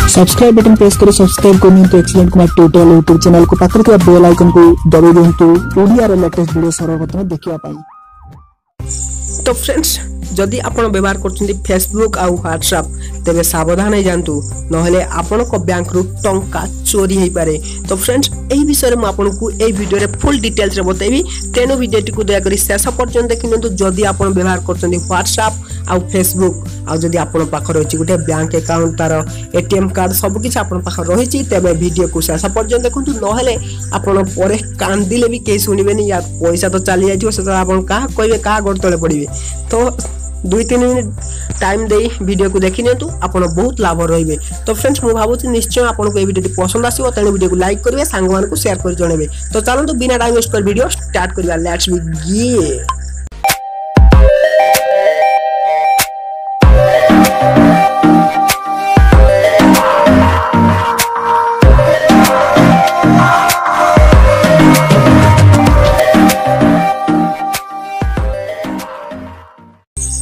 Subscribe button press कर subscribe करनियंतु excellent Kumar tutorial YouTube channel को पाकर के बेल आइकन को दबाइ दियंतु ओडिया रे लेटेस्ट वीडियो सर्वप्रथम देखिया पाई। तो फ्रेंड्स जदि आपण व्यवहार करछन्ती फेसबुक आ व्हाट्सएप तेबे सावधान हे जानतु नहले आपण को बैंक रु टंका चोरी हे पारे। तो फ्रेंड्स एही विषय में आपण को एही वीडियो रे फुल डिटेल्स रे बतेबी तेनो वीडियो को दया करी शेष पर्यंत देखिनतु। जदि आपण व्यवहार करछन्ती व्हाट्सएप आ फेसबुक आ जदि आपण पाखर होची गुटे बैंक अकाउंट तार एटीएम कार्ड सब किछ आपण पाखर रहिची तेबे वीडियो को शेष पर्यंत देखंतु नहले आपण परे कांदिले भी के सुनिबेनी या पैसा तो चली जाइथियो से आपण का कहबे का गोड़ तळे पड़िबे। तो 2-3 मिनिट टाइम दे वीडियो को देखि नेतु आपण बहुत लाभ रहिबे। तो फ्रेंड्स मु भाबुची निश्चय आपण को ए वीडियो पसंद आसीबो तेने वीडियो को लाइक करिवे सांग मान को शेयर कर जणेबे। तो चलंतु बिना टाइम वेस्ट कर वीडियो स्टार्ट करिवा। Let's begin.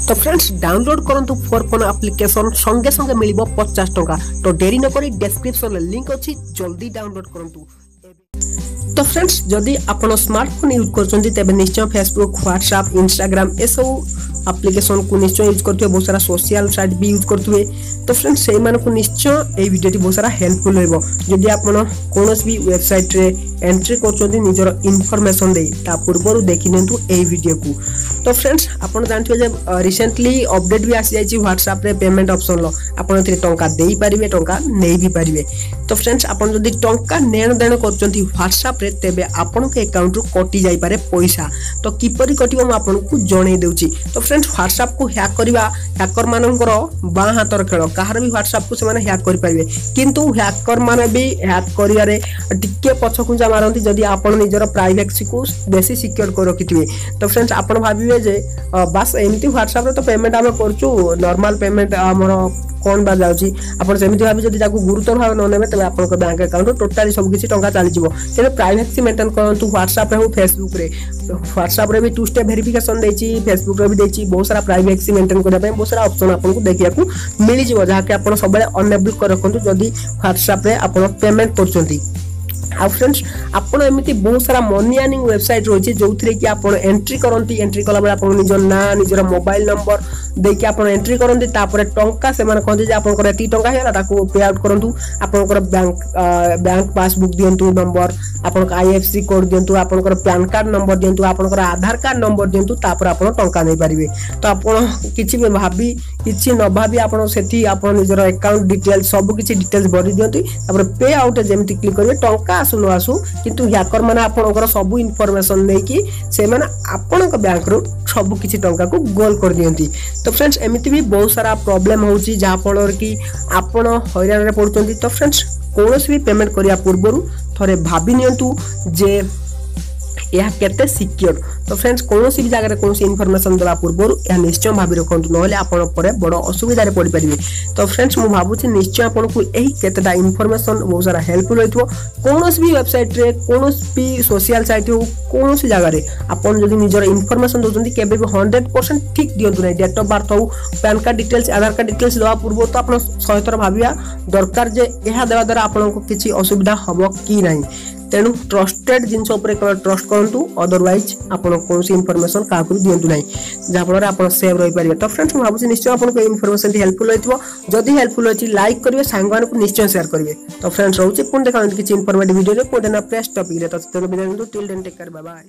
तो फ्रेंड्स डाउनलोड करंतु फॉर फोन एप्लीकेशन संगे संगे मिलिबो 50 टका। तो देरी न करी डिस्क्रिप्शन में लिंक अछि जल्दी डाउनलोड करंतु। तो फ्रेंड्स जदि आपण स्मार्टफोन यूज करछन्ती तबे निश्चय फेसबुक व्हाट्सएप इंस्टाग्राम ए सब एप्लीकेशन को निश्चय यूज करथुवे बहुत सारा सोशल साइट भी यूज करथुवे। तो फ्रेंड्स सेही मान को निश्चय ए वीडियो बहुत सारा हेल्पफुल होइबो। जदि आपण कोनोस भी वेबसाइट रे एंट्री करछन्ती निजर इन्फॉर्मेशन दे ता पूर्वरु देखिनंतु ए वीडियो को। तो फ्रेंड्स आपण जानथिबे जे रिसेंटली अपडेट भी आसी जाइछि व्हाट्सएप रे पेमेंट ऑप्शन लो आपण एथि टंका देई परिबे टंका नै भी परिबे। तो फ्रेंड्स आपण जदि टंका नेण देण करछन्ती व्हाट्सएप रे तेबे आपण के अकाउंट रु कटि जाई पारे पैसा। तो किपरि कटिबो म आपण को जणै देउछि। तो फ्रेंड्स व्हाट्सएप को हैक करबा हैकर मानकर बा हातर खेल कहार भी व्हाट्सएप को से माने हैक करि परिबे किंतु हैकर माने भी हैक करियारे टिके पछकुंजा मारंती जदि आपण निजर प्राइवेसी को बेसी सिक्योर कर रखिथिबे। तो फ्रेंड्स आपण भाबिबे जे बस एमिति व्हाट्सएप रे तो पेमेंट हम करछु नॉर्मल पेमेंट हमर कोन बा जाउची आपण सेमिति भाबी जदि जाकू गुरुतर भाव न नेबे तबे आपण को बैंक अकाउंट टोटली सब किछि टंका चली जिवो। तेने प्राइवेसी मेंटेन करंतु व्हाट्सएप रे हो फेसबुक रे। व्हाट्सएप रे भी 2 स्टेप वेरिफिकेशन देछि फेसबुक रे भी देछि बहुत सारा प्राइवेसी मेंटेन करबा पे बहुत सारा ऑप्शन आपण को देखिया को मिलि जिवो जहा के आपण सबले अनेबल कर रखंतु जदि व्हाट्सएप रे आपण पेमेंट करछंती। आ फ्रेंड्स आपण एमिति बहुत सारा मनी अर्निंग वेबसाइट रोची जोथरे कि आपण एंट्री करंती एंट्री कला बेला आपण निजर ना निजर मोबाइल नंबर दे कि आपण एंट्री करंती तापर टंका से माने कहंती जे आपण को एती टंका हेला ताको पे आउट करंतु आपण को बैंक पासबुक दियंतु नंबर आपण को आईएफसी कोड दियंतु आपण को पैन कार्ड नंबर दियंतु आपण को आधार कार्ड नंबर दियंतु तापर आपण टंका नै परिबे। तो आपण किछि भी भाबी किछि न भाबी आपण सेठी आपण निजर अकाउंट डिटेल सब किछि डिटेल्स भरि दियंतु तापर पे आउट जेमति क्लिक करबे टंका आसु न आसु किंतु हैकर माने आपनकर सब इन्फॉर्मेशन नै कि से माने आपनक बैंक रो सब किछि टंका को गोल कर दियंती। तो फ्रेंड्स एमिति भी बहुत सारा प्रॉब्लम होउची जहा फलर कि आपण हैरान रे पड़चंती। तो फ्रेंड्स कोनोस भी पेमेंट करिया पूर्वरु थरे भाबी नियंतु जे यह केते सिक्योर। तो फ्रेंड्स कोनोसी भी जगह रे कोनोसी इन्फॉर्मेशन देला पूर्वरु यह निश्चय भाबी रखंतु नहले आपण परे बड़ असुविधा रे पड़ी परिबे। तो फ्रेंड्स मु भाबुची निश्चय आपण को एही केतेटा इन्फॉर्मेशन बहुत सारा हेल्पफुल होइथो। कोनोसी भी वेबसाइट रे कोनोसी भी सोशल साइट हो कोनोसी जगह रे आपण जदी निजर इन्फॉर्मेशन दोचंती केबे भी 100% ठीक दियंतु नै। डेट ऑफ बर्थ हो पैन कार्ड डिटेल्स आधार कार्ड डिटेल्स दवा पूर्व तो आपण 100 थर भाबिया दरकार जे एहा देवा द्वारा आपण को किछि असुविधा हबो कि नै। तेणु ट्रस्टेड जिनस ऊपर ट्रस्ट करंतु अदरवाइज आपण कोनसी इन्फॉर्मेशन का को दियंतु नै जा फल रे आपण सेव रहि परिबे। तो फ्रेंड्स भाबुची निश्चय आपण को इन्फॉर्मेशन हेल्पफुल होइतबो। जदि हेल्पफुल होछि लाइक करिवे सांगवान को निश्चय शेयर करिवे। तो फ्रेंड्स रहउची पुन देखा किछि इन्फॉर्मेटिव वीडियो रे कोडना प्रेस टॉपिक रे। तो till then take care bye bye.